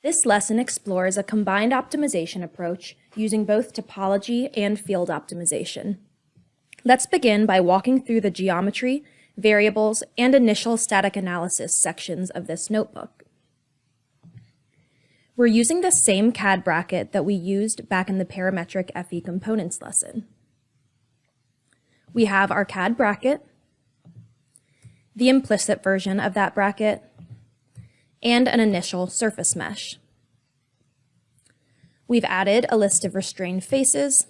This lesson explores a combined optimization approach using both topology and field optimization. Let's begin by walking through the geometry, variables, and initial static analysis sections of this notebook. We're using the same CAD bracket that we used back in the parametric FE components lesson. We have our CAD bracket, the implicit version of that bracket, and an initial surface mesh. We've added a list of restrained faces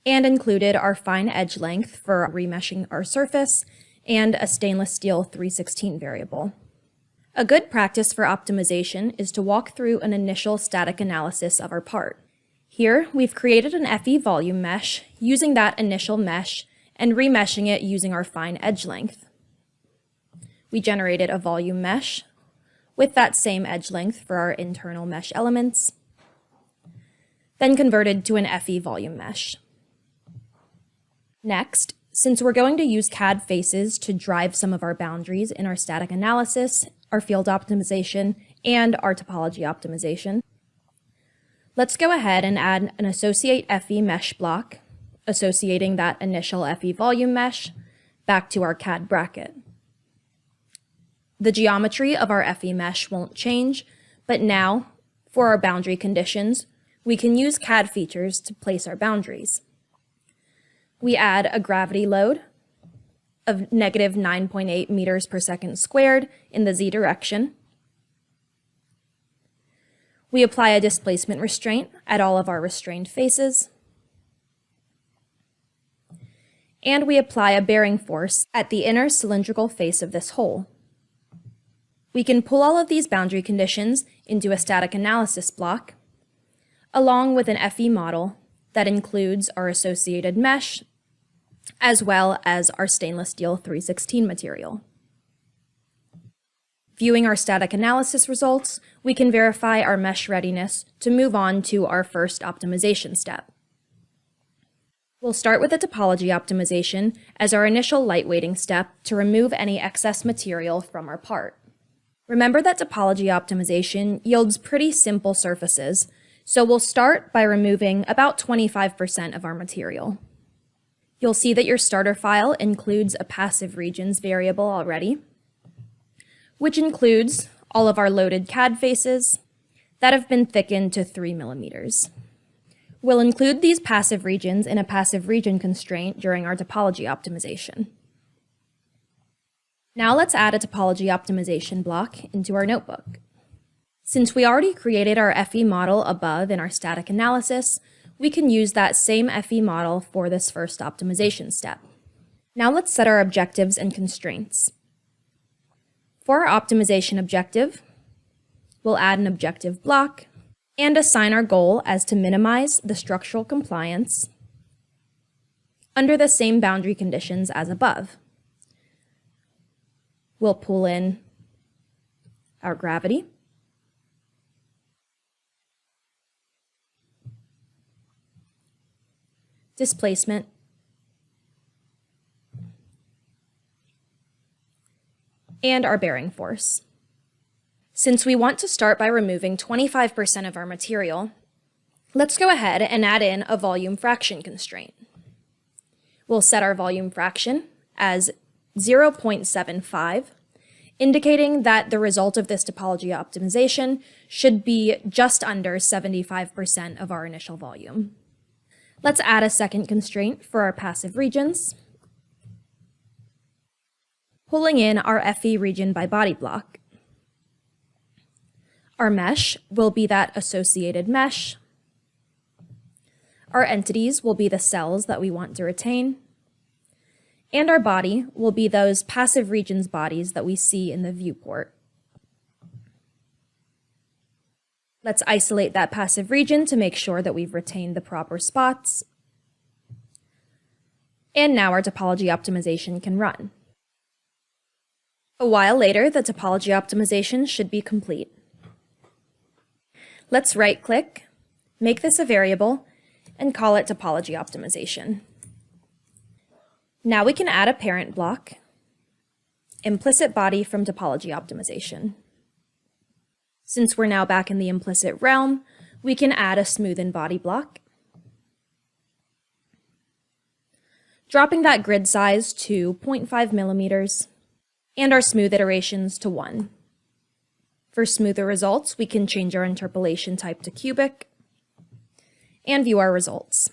and included our fine edge length for remeshing our surface and a stainless steel 3/16 variable. A good practice for optimization is to walk through an initial static analysis of our part. Here, we've created an FE volume mesh using that initial mesh and remeshing it using our fine edge length. We generated a volume mesh with that same edge length for our internal mesh elements, then converted to an FE volume mesh. Next, since we're going to use CAD faces to drive some of our boundaries in our static analysis, our field optimization, and our topology optimization, let's go ahead and add an associate FE mesh block, associating that initial FE volume mesh back to our CAD bracket. The geometry of our FE mesh won't change, but now, for our boundary conditions, we can use CAD features to place our boundaries. We add a gravity load of negative 9.8 meters per second squared in the z direction. We apply a displacement restraint at all of our restrained faces. And we apply a bearing force at the inner cylindrical face of this hole. We can pull all of these boundary conditions into a static analysis block, along with an FE model that includes our associated mesh, as well as our stainless steel 3/16 material. Viewing our static analysis results, we can verify our mesh readiness to move on to our first optimization step. We'll start with the topology optimization as our initial lightweighting step to remove any excess material from our part. Remember that topology optimization yields pretty simple surfaces, so we'll start by removing about 25% of our material. You'll see that your starter file includes a passive regions variable already, which includes all of our loaded CAD faces that have been thickened to 3 millimeters. We'll include these passive regions in a passive region constraint during our topology optimization. Now let's add a topology optimization block into our notebook. Since we already created our FE model above in our static analysis, we can use that same FE model for this first optimization step. Now let's set our objectives and constraints. For our optimization objective, we'll add an objective block and assign our goal as to minimize the structural compliance under the same boundary conditions as above. We'll pull in our gravity, displacement, and our bearing force. Since we want to start by removing 25% of our material, let's go ahead and add in a volume fraction constraint. We'll set our volume fraction as 0.75, indicating that the result of this topology optimization should be just under 75% of our initial volume. Let's add a second constraint for our passive regions, pulling in our FE region by body block. Our mesh will be that associated mesh. Our entities will be the cells that we want to retain. And our body will be those passive regions bodies that we see in the viewport. Let's isolate that passive region to make sure that we've retained the proper spots. And now our topology optimization can run. A while later, the topology optimization should be complete. Let's right-click, make this a variable, and call it topology optimization. Now we can add a parent block implicit body from topology optimization. Since we're now back in the implicit realm, we can add a smoothen body block, dropping that grid size to 0.5 millimeters and our smooth iterations to 1. For smoother results, we can change our interpolation type to cubic and view our results.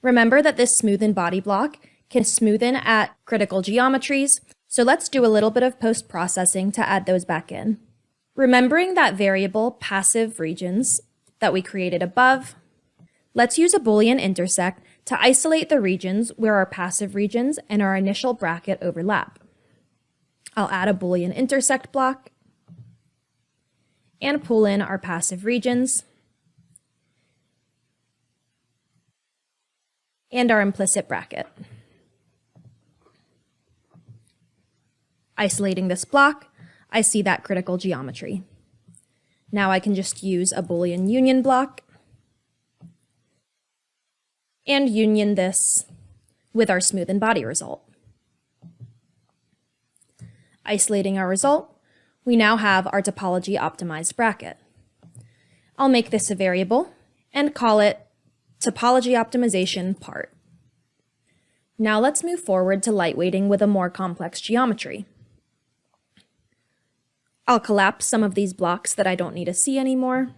Remember that this smoothen body block can smoothen at critical geometries, so let's do a little bit of post-processing to add those back in. Remembering that variable passive regions that we created above, let's use a Boolean intersect to isolate the regions where our passive regions and our initial bracket overlap. I'll add a Boolean intersect block and pull in our passive regions and our implicit bracket. Isolating this block, I see that critical geometry. Now I can just use a Boolean union block and union this with our smoothen body result. Isolating our result, we now have our topology optimized bracket. I'll make this a variable and call it topology optimization part. Now let's move forward to lightweighting with a more complex geometry. I'll collapse some of these blocks that I don't need to see anymore.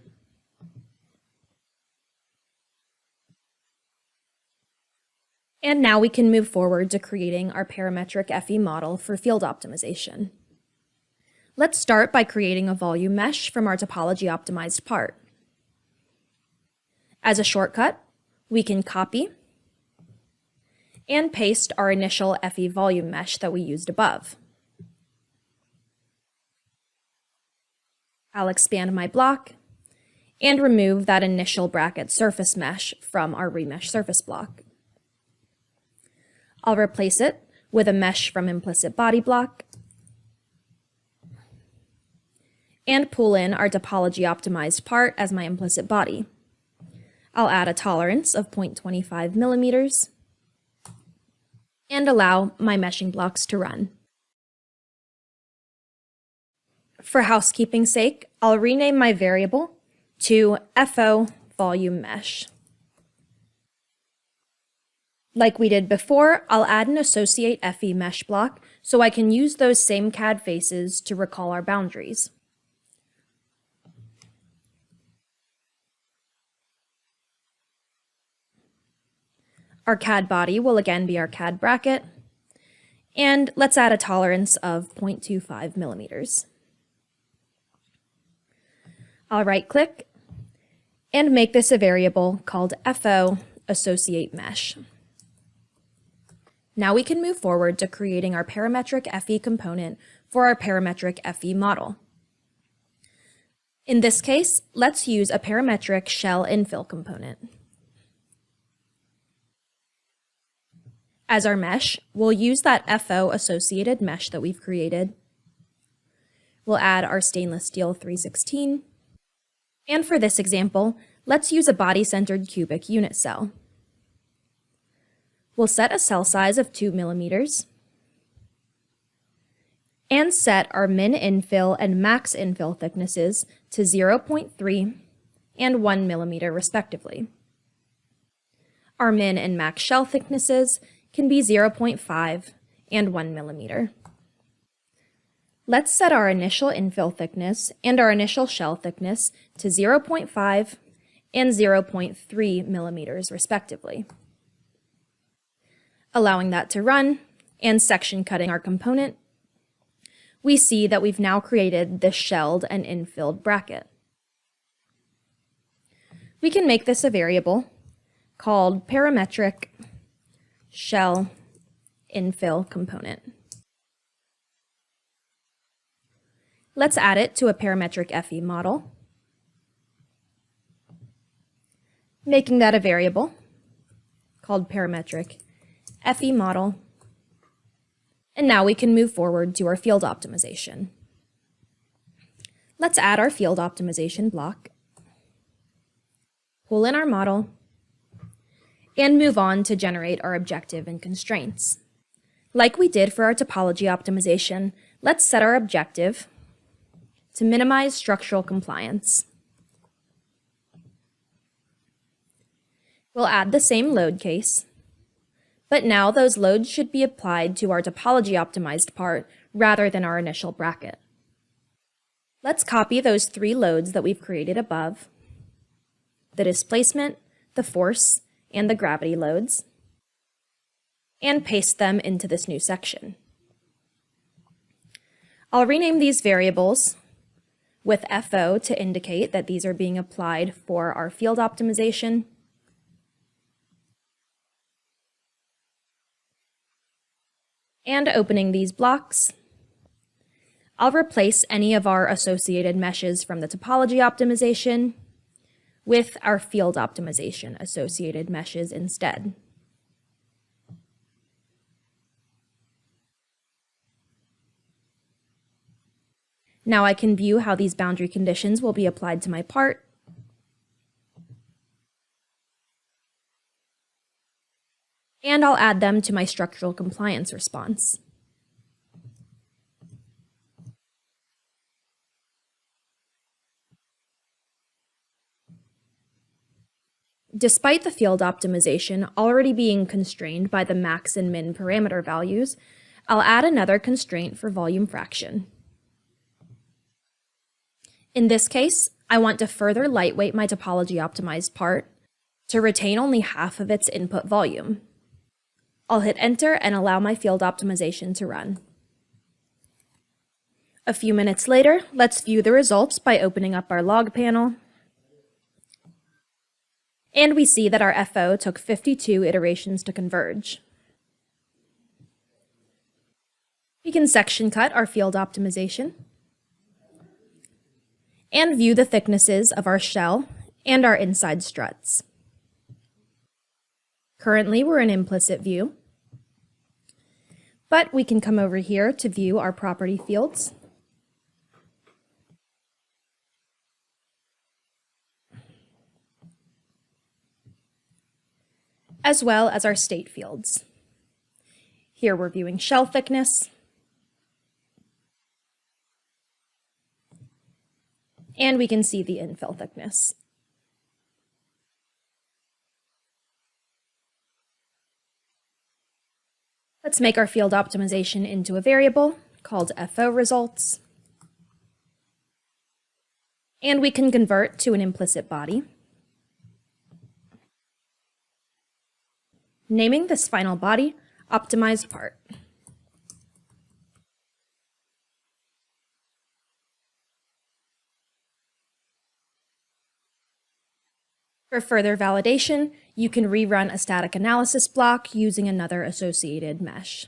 And now we can move forward to creating our parametric FE model for field optimization. Let's start by creating a volume mesh from our topology optimized part. As a shortcut, we can copy and paste our initial FE volume mesh that we used above. I'll expand my block and remove that initial bracket surface mesh from our remesh surface block. I'll replace it with a mesh from implicit body block and pull in our topology optimized part as my implicit body. I'll add a tolerance of 0.25 millimeters and allow my meshing blocks to run. For housekeeping's sake, I'll rename my variable to FO volume mesh. Like we did before, I'll add an associate FE mesh block so I can use those same CAD faces to recall our boundaries. Our CAD body will again be our CAD bracket, and let's add a tolerance of 0.25 millimeters. I'll right-click and make this a variable called FO associate mesh. Now we can move forward to creating our parametric FE component for our parametric FE model. In this case, let's use a parametric shell-infill component. As our mesh, we'll use that FO associated mesh that we've created. We'll add our stainless steel 316. And for this example, let's use a body-centered cubic unit cell. We'll set a cell size of 2 millimeters and set our min infill and max infill thicknesses to 0.3 and 1 millimeter respectively. Our min and max shell thicknesses can be 0.5 and 1 millimeter. Let's set our initial infill thickness and our initial shell thickness to 0.5 and 0.3 millimeters respectively. Allowing that to run and section cutting our component, we see that we've now created this shelled and infilled bracket. We can make this a variable called parametric shell infill component. Let's add it to a parametric FE model, making that a variable called parametric FE model. And now we can move forward to our field optimization. Let's add our field optimization block, pull in our model, and move on to generate our objective and constraints. Like we did for our topology optimization, let's set our objective to minimize structural compliance. We'll add the same load case, but now those loads should be applied to our topology optimized part rather than our initial bracket. Let's copy those 3 loads that we've created above, the displacement, the force, and the gravity loads, and paste them into this new section. I'll rename these variables with FO to indicate that these are being applied for our field optimization, and opening these blocks, I'll replace any of our associated meshes from the topology optimization with our field optimization associated meshes instead. Now I can view how these boundary conditions will be applied to my part. And I'll add them to my structural compliance response. Despite the field optimization already being constrained by the max and min parameter values, I'll add another constraint for volume fraction. In this case, I want to further lightweight my topology optimized part to retain only half of its input volume. I'll hit enter and allow my field optimization to run. A few minutes later, let's view the results by opening up our log panel. And we see that our FO took 52 iterations to converge. We can section cut our field optimization and view the thicknesses of our shell and our inside struts. Currently, we're in implicit view, but we can come over here to view our property fields. As well as our state fields. Here we're viewing shell thickness, and we can see the infill thickness. Let's make our field optimization into a variable called FO results, and we can convert to an implicit body, naming this final body optimized part. For further validation, you can rerun a static analysis block using another associated mesh.